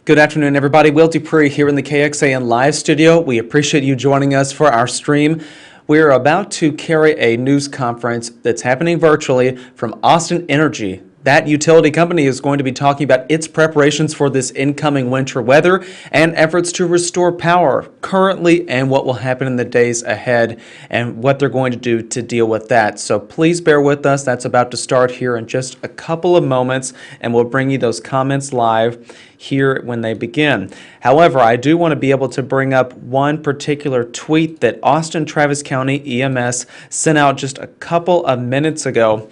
Good afternoon, everybody. Will Dupree here in the KXAN Live studio. We appreciate you joining us for our stream. We're about to carry a news conference that's happening virtually from Austin Energy. That utility company is going to be talking about its preparations for this incoming winter weather and efforts to restore power currently and what will happen in the days ahead and what they're going to do to deal with that. So please bear with us. That's about to start here in just a couple of moments, and we'll bring you those comments live here when they begin. However, I do want to be able to bring up one particular tweet that Austin Travis County EMS sent out just a couple of minutes ago.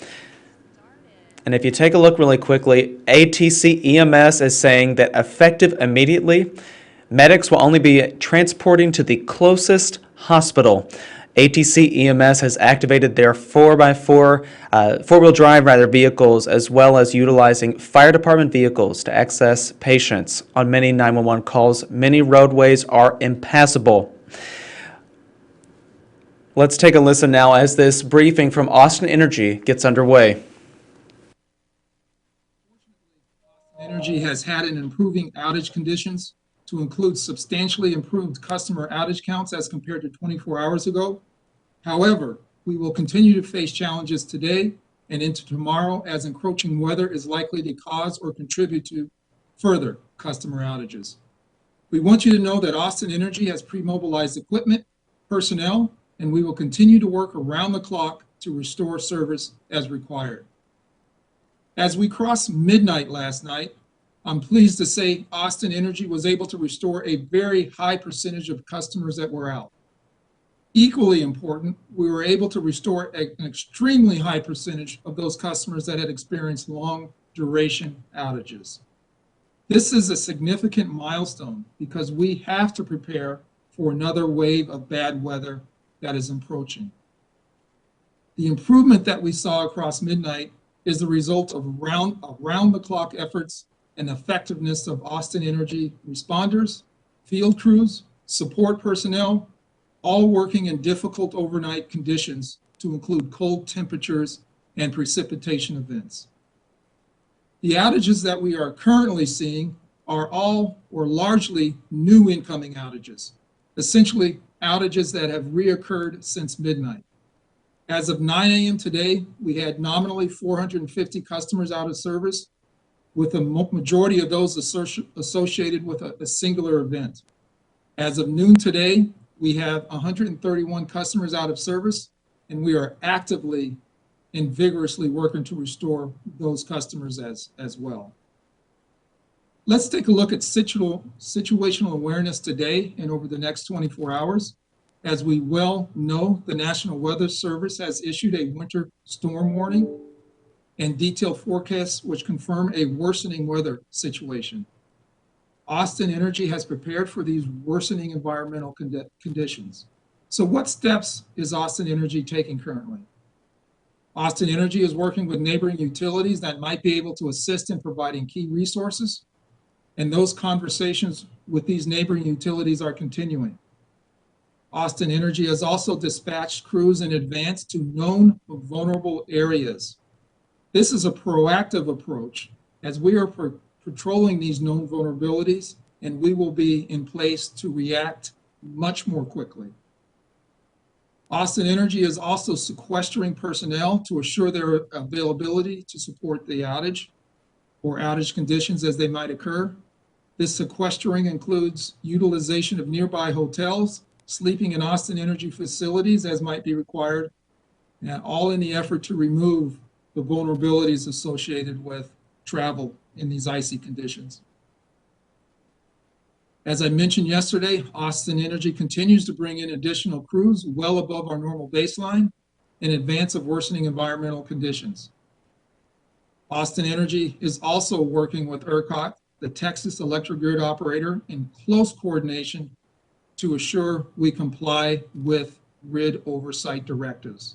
And if you take a look really quickly, ATC EMS is saying that effective immediately, medics will only be transporting to the closest hospital. ATC EMS has activated their 4x4, four-wheel-drive vehicles, as well as utilizing fire department vehicles to access patients on many 911 calls. Many roadways are impassable. Let's take a listen now as this briefing from Austin Energy gets underway. Energy has had an improving outage conditions to include substantially improved customer outage counts as compared to 24 hours ago. However, we will continue to face challenges today and into tomorrow as encroaching weather is likely to cause or contribute to further customer outages. We want you to know that Austin Energy has pre-mobilized equipment, personnel, and we will continue to work around the clock to restore service as required. As we crossed midnight last night, I'm pleased to say Austin Energy was able to restore a very high percentage of customers that were out. Equally important, we were able to restore an extremely high percentage of those customers that had experienced long duration outages. This is a significant milestone because we have to prepare for another wave of bad weather that is approaching. The improvement that we saw across midnight is the result of round-the-clock efforts and effectiveness of Austin Energy responders, field crews, support personnel, all working in difficult overnight conditions to include cold temperatures and precipitation events. The outages that we are currently seeing are all or largely new incoming outages, essentially outages that have reoccurred since midnight. As of 9 a.m. today, we had nominally 450 customers out of service, with the majority of those associated with a singular event. As of noon today, we have 131 customers out of service, and we are actively and vigorously working to restore those customers as well. Let's take a look at situational awareness today and over the next 24 hours. As we well know, the National Weather Service has issued a winter storm warning and detailed forecasts which confirm a worsening weather situation. Austin Energy has prepared for these worsening environmental conditions. So what steps is Austin Energy taking currently? Austin Energy is working with neighboring utilities that might be able to assist in providing key resources, and those conversations with these neighboring utilities are continuing. Austin Energy has also dispatched crews in advance to known vulnerable areas. This is a proactive approach as we are patrolling these known vulnerabilities, and we will be in place to react much more quickly. Austin Energy is also sequestering personnel to assure their availability to support the outage or outage conditions as they might occur. This sequestering includes utilization of nearby hotels, sleeping in Austin Energy facilities as might be required, and all in the effort to remove the vulnerabilities associated with travel in these icy conditions. As I mentioned yesterday, Austin Energy continues to bring in additional crews well above our normal baseline in advance of worsening environmental conditions. Austin Energy is also working with ERCOT, the Texas electric grid operator, in close coordination to assure we comply with grid oversight directives.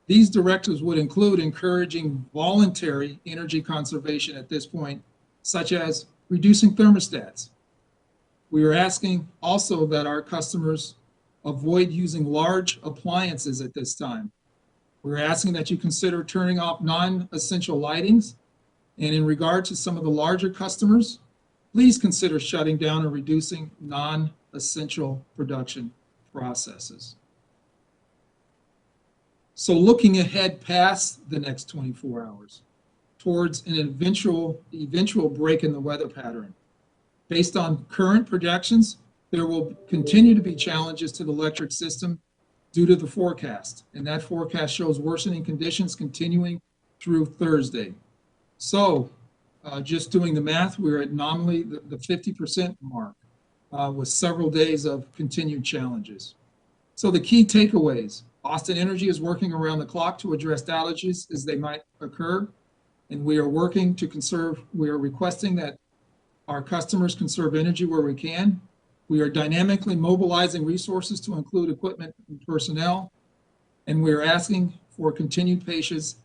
These directives would include encouraging voluntary energy conservation at this point, such as reducing thermostats. We are asking also that our customers avoid using large appliances at this time. We're asking that you consider turning off non-essential lightings. And in regard to some of the larger customers, please consider shutting down or reducing non-essential production processes. So looking ahead past the next 24 hours towards an eventual break in the weather pattern. Based on current projections, there will continue to be challenges to the electric system due to the forecast, and that forecast shows worsening conditions continuing through Thursday. So just doing the math, we're at nominally the 50% mark with several days of continued challenges. So the key takeaways: Austin Energy is working around the clock to address outages as they might occur, and we are working to conserve. We are requesting that our customers conserve energy where we can. We are dynamically mobilizing resources to include equipment and personnel, and we are asking for continued patience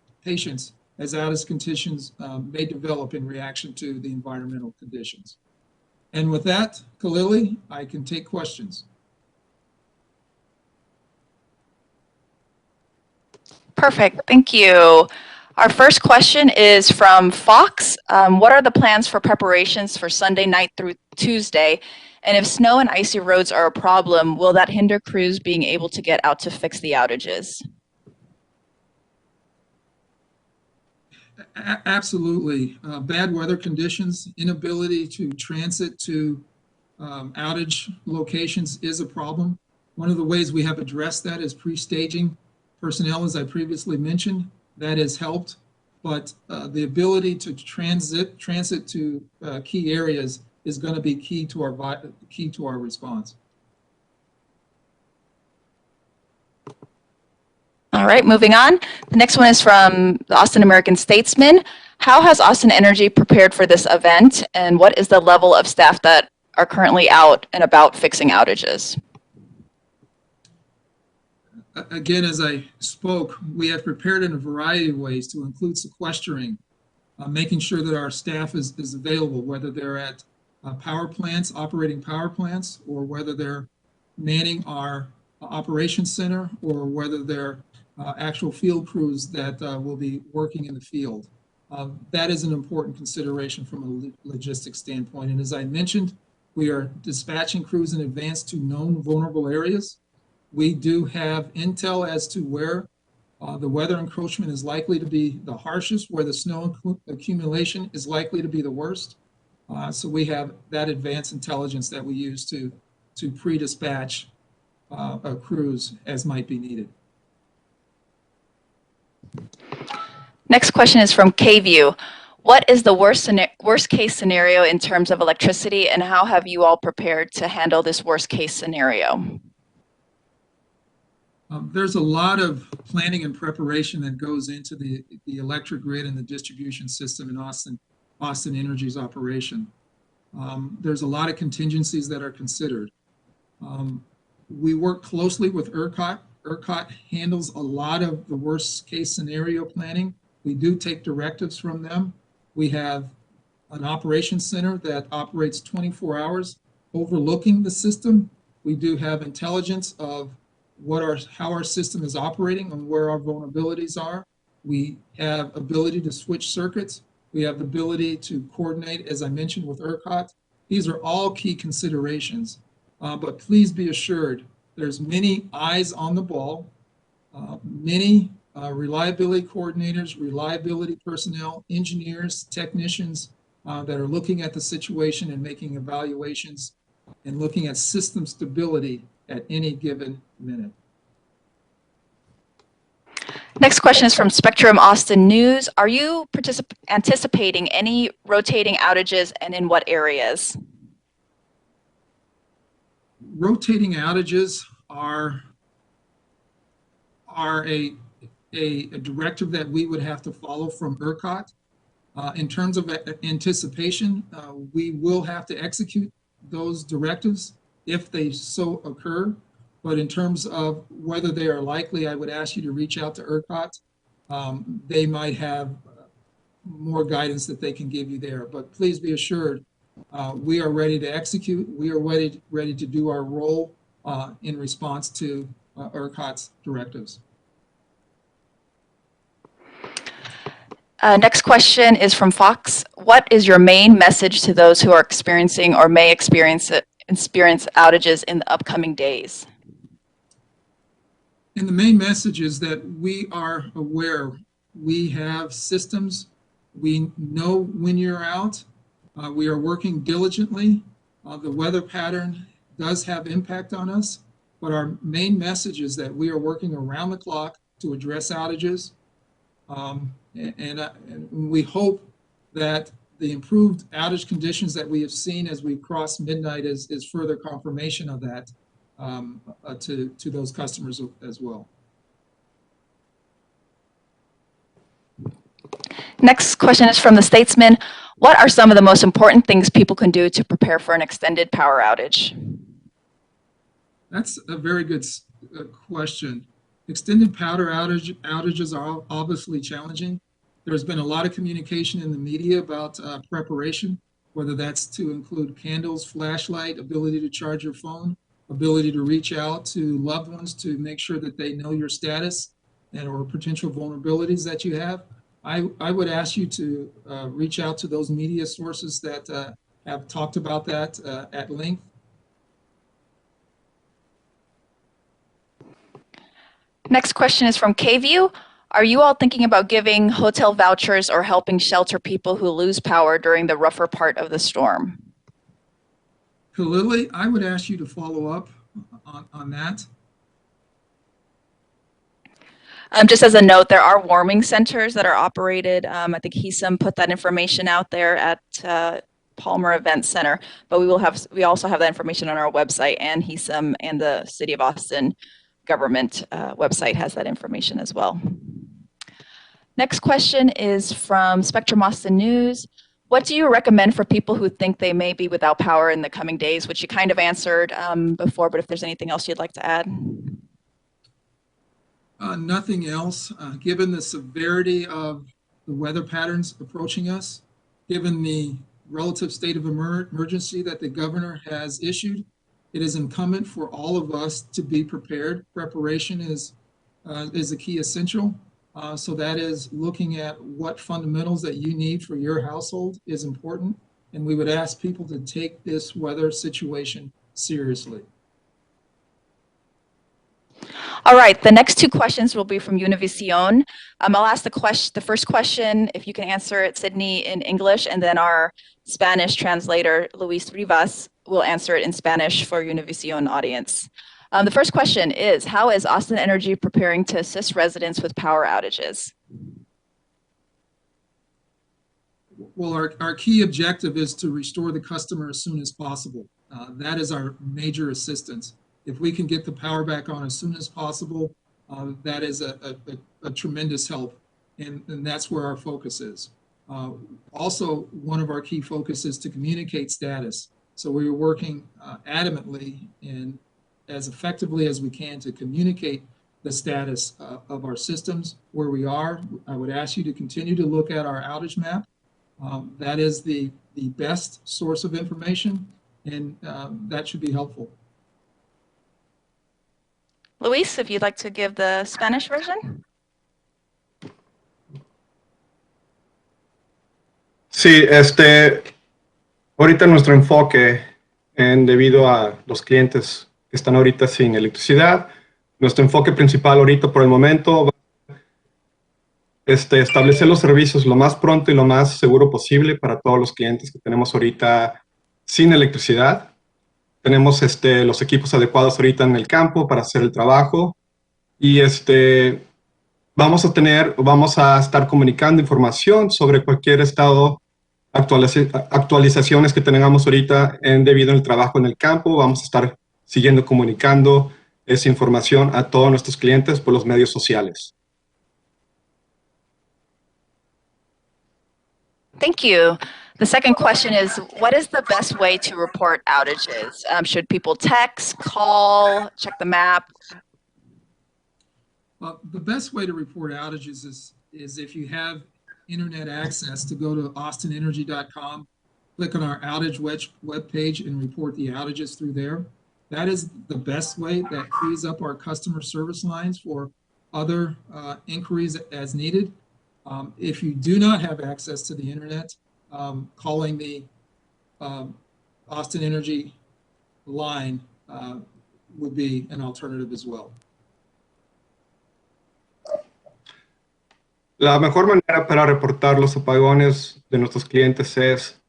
as outage conditions may develop in reaction to the environmental conditions. And with that, Kalili, I can take questions. Perfect, thank you. Our first question is from Fox. What are the plans for preparations for Sunday night through Tuesday? And if snow and icy roads are a problem, will that hinder crews being able to get out to fix the outages? Absolutely. Bad weather conditions, inability to transit to outage locations is a problem. One of the ways we have addressed that is pre-staging personnel, as I previously mentioned. That has helped, but the ability to transit to key areas is going to be key to our response. All right, moving on. The next one is from the Austin American-Statesman. How has Austin Energy prepared for this event, and what is the level of staff that are currently out and about fixing outages? Again, as I spoke, we have prepared in a variety of ways to include sequestering, making sure that our staff is available, whether they're at power plants, operating power plants, or whether they're manning our operations center, or whether they're actual field crews that will be working in the field. That is an important consideration from a logistics standpoint. And as I mentioned, we are dispatching crews in advance to known vulnerable areas. We do have intel as to where the weather encroachment is likely to be the harshest, where the snow accumulation is likely to be the worst. So we have that advanced intelligence that we use to pre-dispatch crews as might be needed. Next question is from KView. What is the worst case scenario in terms of electricity, and how have you all prepared to handle this worst case scenario? There's a lot of planning and preparation that goes into the electric grid and the distribution system in Austin Energy's operation. There's a lot of contingencies that are considered. We work closely with ERCOT. ERCOT handles a lot of the worst case scenario planning. We do take directives from them. We have an operations center that operates 24 hours overlooking the system. We do have intelligence of how our system is operating and where our vulnerabilities are. We have ability to switch circuits. We have the ability to coordinate, as I mentioned, with ERCOT. These are all key considerations, but please be assured there's many eyes on the ball, many reliability coordinators, reliability personnel, engineers, technicians that are looking at the situation and making evaluations and looking at system stability at any given minute. Next question is from Spectrum Austin News. Are you anticipating any rotating outages, and in what areas? Rotating outages are a directive that we would have to follow from ERCOT. In terms of anticipation, we will have to execute those directives if they so occur. But in terms of whether they are likely, I would ask you to reach out to ERCOT. They might have more guidance that they can give you there. But please be assured, we are ready to execute. We are ready to do our role in response to ERCOT's directives. Next question is from Fox. what is your main message to those who are experiencing or may experience outages in the upcoming days? And the main message is that we are aware. We have systems. We know when you're out. We are working diligently. The weather pattern does have impact on us, but our main message is that we are working around the clock to address outages. And we hope that the improved outage conditions that we have seen as we cross midnight is further confirmation of that to those customers as well. Next question is from the Statesman. What are some of the most important things people can do to prepare for an extended power outage? That's a very good question. Extended power outages are obviously challenging. There's been a lot of communication in the media about preparation, whether that's to include candles, flashlight, ability to charge your phone, ability to reach out to loved ones to make sure that they know your status and or potential vulnerabilities that you have. I would ask you to reach out to those media sources that have talked about that at length. Next question is from KView. Are you all thinking about giving hotel vouchers or helping shelter people who lose power during the rougher part of the storm? Khalili, I would ask you to follow up on that. Just as a note, there are warming centers that are operated. I think HESM put that information out there at Palmer Event Center, but we also have that information on our website, and HESM and the City of Austin government website has that information as well. Next question is from Spectrum Austin News. What do you recommend for people who think they may be without power in the coming days, which you kind of answered before, but if there's anything else you'd like to add? Nothing else. Given the severity of the weather patterns approaching us, given the relative state of emergency that the governor has issued, it is incumbent for all of us to be prepared. Preparation is a key essential. So that is looking at what fundamentals that you need for your household is important. And we would ask people to take this weather situation seriously. All right, the next two questions will be from Univision. I'll ask the first question, if you can answer it, Sidney, in English, and then our Spanish translator, Luis Rivas, will answer it in Spanish for Univision audience. The first question is, how is Austin Energy preparing to assist residents with power outages? Well, our key objective is to restore the customer as soon as possible. That is our major assistance. If we can get the power back on as soon as possible, that is a tremendous help, and that's where our focus is. Also, one of our key focus is to communicate status. So we are working adamantly and as effectively as we can to communicate the status of our systems, where we are. I would ask you to continue to look at our outage map. That is the best source of information, and that should be helpful. Luis, if you'd like to give the Spanish version. Sí, ahorita nuestro enfoque debido a los clientes que están ahorita sin electricidad, nuestro enfoque principal ahorita por el momento va a establecer los servicios lo más pronto y lo más seguro posible para todos los clientes que tenemos ahorita sin electricidad. Tenemos los equipos adecuados ahorita en el campo para hacer el trabajo y vamos a estar comunicando información sobre cualquier estado, actualizaciones que tengamos ahorita debido al trabajo en el campo. Vamos a estar siguiendo comunicando esa información a todos nuestros clientes por los medios sociales. Thank you. The second question is, what is the best way to report outages? Should people text, call, check the map? The best way to report outages is if you have internet access, to go to austinenergy.com, click on our outage web page and report the outages through there. That is the best way. That frees up our customer service lines for other inquiries as needed. If you do not have access to the internet, calling the Austin Energy line would be an alternative as well. La mejor manera para reportar los apagones de nuestros clientes es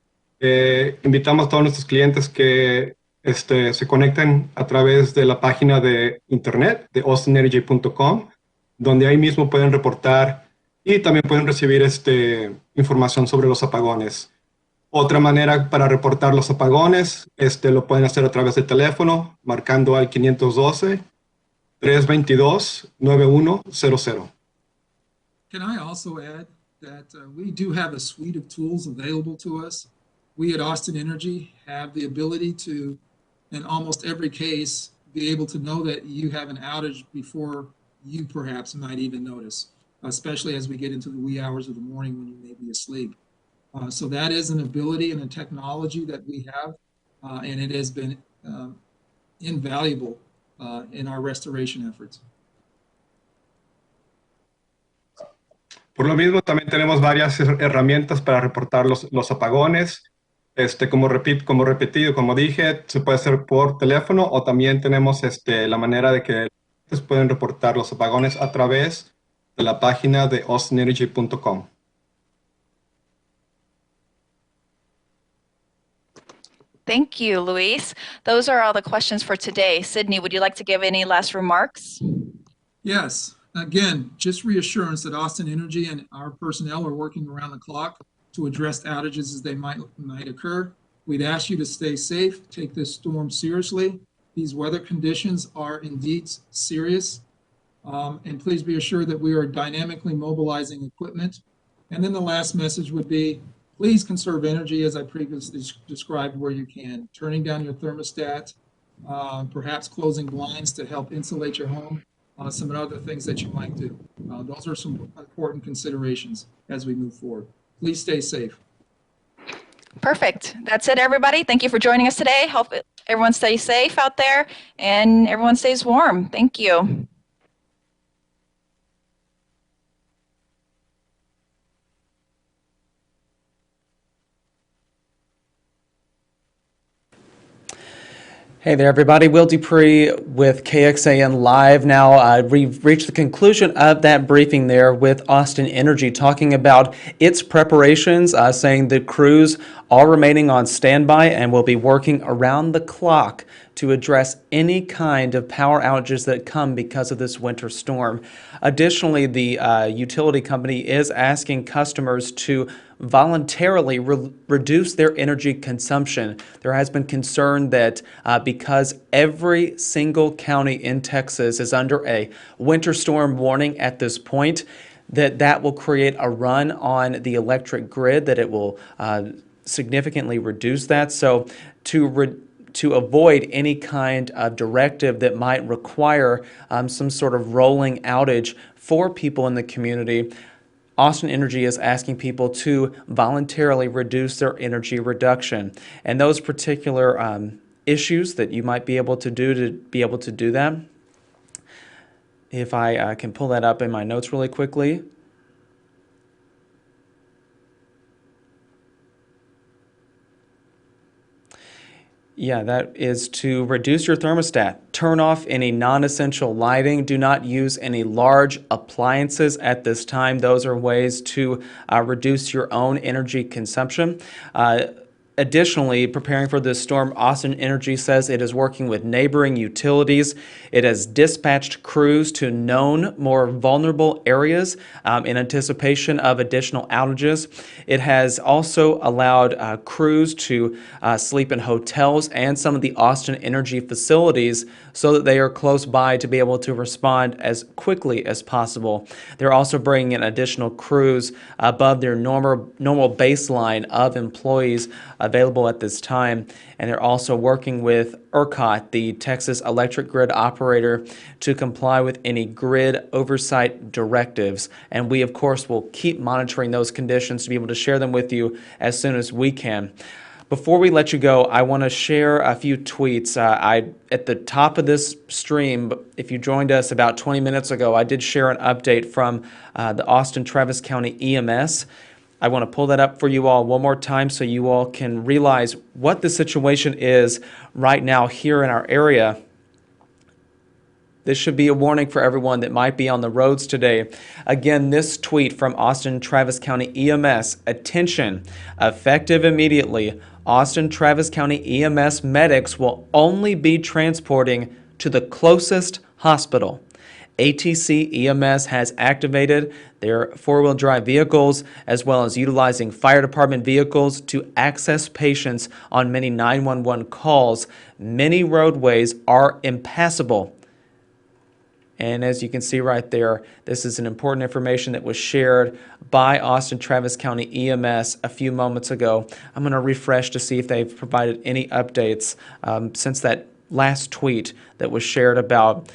invitamos a todos nuestros clientes que se conecten a través de la página de internet de austinenergy.com, donde ahí mismo pueden reportar y también pueden recibir información sobre los apagones. Otra manera para reportar los apagones lo pueden hacer a través del teléfono, marcando al 512-322-9100. Can I also add that we do have a suite of tools available to us. We at Austin Energy have the ability to, in almost every case, be able to know that you have an outage before you perhaps might even notice, especially as we get into the wee hours of the morning when you may be asleep. So that is an ability and a technology that we have, and it has been invaluable in our restoration efforts. Por lo mismo, también tenemos varias herramientas para reportar los apagones. Como dije, se puede hacer por teléfono o también tenemos la manera de que pueden reportar los apagones a través de la página de austinenergy.com. Thank you, Luis. Those are all the questions for today. Sidney, would you like to give any last remarks? Yes. Again, just reassurance that Austin Energy and our personnel are working around the clock to address outages as they might occur. We'd ask you to stay safe, take this storm seriously. These weather conditions are indeed serious. And please be assured that we are dynamically mobilizing equipment. And then the last message would be, please conserve energy as I previously described where you can. Turning down your thermostat, perhaps closing blinds to help insulate your home. Some other things that you might do. Those are some important considerations as we move forward. Please stay safe. Perfect. That's it, everybody. Thank you for joining us today. Hope everyone stays safe out there and everyone stays warm. Thank you. Hey there, everybody. Will Dupree with KXAN Live. Now, we've reached the conclusion of that briefing there with Austin Energy talking about its preparations, saying the crews are remaining on standby and will be working around the clock to address any kind of power outages that come because of this winter storm. Additionally, the utility company is asking customers to voluntarily reduce their energy consumption. There has been concern that because every single county in Texas is under a winter storm warning at this point, that will create a run on the electric grid, that it will significantly reduce that. So to avoid any kind of directive that might require some sort of rolling outage for people in the community, Austin Energy is asking people to voluntarily reduce their energy reduction. And those particular issues that you might be able to do that, if I can pull that up in my notes really quickly. Yeah, that is to reduce your thermostat. Turn off any non-essential lighting. Do not use any large appliances at this time. Those are ways to reduce your own energy consumption. Additionally, preparing for this storm, Austin Energy says it is working with neighboring utilities. It has dispatched crews to known more vulnerable areas in anticipation of additional outages. It has also allowed crews to sleep in hotels and some of the Austin Energy facilities so that they are close by to be able to respond as quickly as possible. They're also bringing in additional crews above their normal baseline of employees available at this time, and they're also working with ERCOT, the Texas Electric Grid Operator, to comply with any grid oversight directives. And we, of course, will keep monitoring those conditions to be able to share them with you as soon as we can. Before we let you go, I want to share a few tweets. At the top of this stream, if you joined us about 20 minutes ago, I did share an update from the Austin Travis County EMS. I want to pull that up for you all one more time so you all can realize what the situation is right now here in our area. This should be a warning for everyone that might be on the roads today. Again, this tweet from Austin Travis County EMS, attention, effective immediately, Austin Travis County EMS medics will only be transporting to the closest hospital. ATC EMS has activated their four-wheel drive vehicles as well as utilizing fire department vehicles to access patients on many 911 calls. Many roadways are impassable. And as you can see right there, this is an important information that was shared by Austin Travis County EMS a few moments ago. I'm going to refresh to see if they've provided any updates since that last tweet that was shared about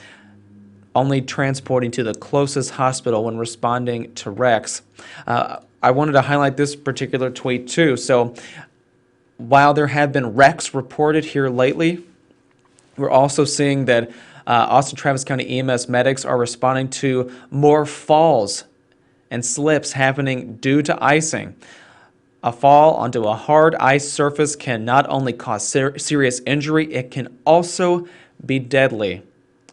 only transporting to the closest hospital when responding to wrecks. I wanted to highlight this particular tweet too. So while there have been wrecks reported here lately, we're also seeing that Austin Travis County EMS medics are responding to more falls and slips happening due to icing. A fall onto a hard ice surface can not only cause serious injury, it can also be deadly.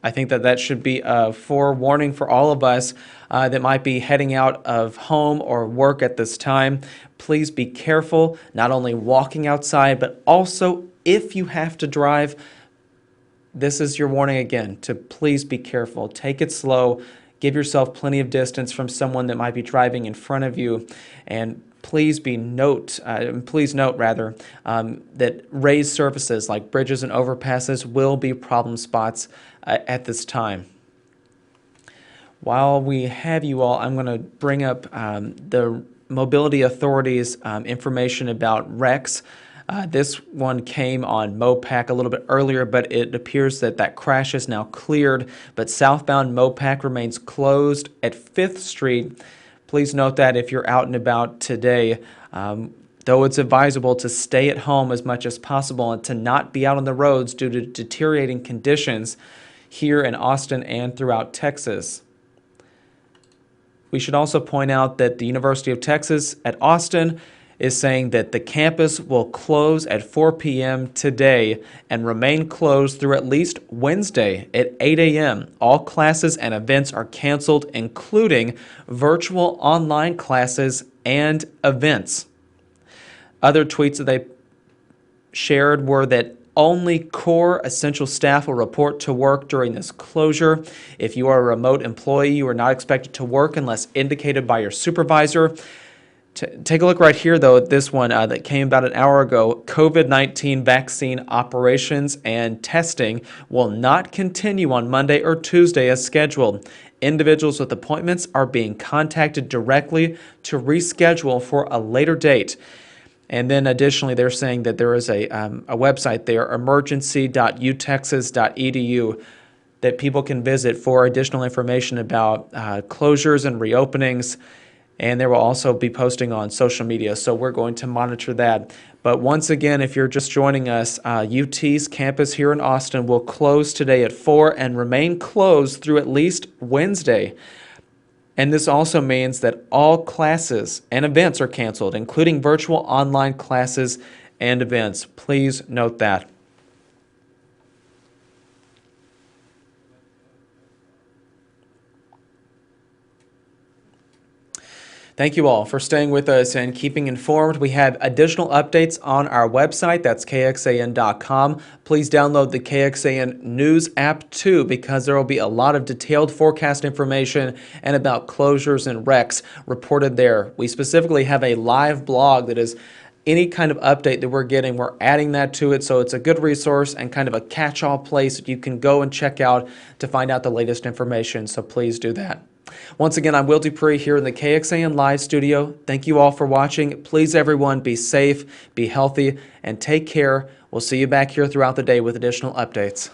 I think that should be a forewarning for all of us that might be heading out of home or work at this time. Please be careful, not only walking outside, but also if you have to drive. This is your warning again to please be careful. Take it slow. Give yourself plenty of distance from someone that might be driving in front of you. And please note that raised surfaces like bridges and overpasses will be problem spots at this time. While we have you all, I'm going to bring up the Mobility Authority's information about wrecks. This one came on Mopac a little bit earlier, but it appears that crash is now cleared. But southbound Mopac remains closed at 5th Street. Please note that if you're out and about today, though it's advisable to stay at home as much as possible and to not be out on the roads due to deteriorating conditions here in Austin and throughout Texas. We should also point out that the University of Texas at Austin is saying that the campus will close at 4 p.m. today and remain closed through at least Wednesday at 8 a.m. All classes and events are canceled, including virtual online classes and events. Other tweets that they shared were that only core essential staff will report to work during this closure. If you are a remote employee, you are not expected to work unless indicated by your supervisor. Take a look right here, though, at this one that came about an hour ago. COVID-19 vaccine operations and testing will not continue on Monday or Tuesday as scheduled. Individuals with appointments are being contacted directly to reschedule for a later date. And then additionally, they're saying that there is a website there, emergency.utexas.edu, that people can visit for additional information about closures and reopenings. And they will also be posting on social media, so we're going to monitor that. But once again, if you're just joining us, UT's campus here in Austin will close today at 4 and remain closed through at least Wednesday. And this also means that all classes and events are canceled, including virtual online classes and events. Please note that. Thank you all for staying with us and keeping informed. We have additional updates on our website. That's kxan.com. Please download the KXAN News app too, because there will be a lot of detailed forecast information and about closures and wrecks reported there. We specifically have a live blog that is any kind of update that we're getting. We're adding that to it, so it's a good resource and kind of a catch-all place that you can go and check out to find out the latest information, so please do that. Once again, I'm Will Dupree here in the KXAN Live studio. Thank you all for watching. Please, everyone, be safe, be healthy, and take care. We'll see you back here throughout the day with additional updates.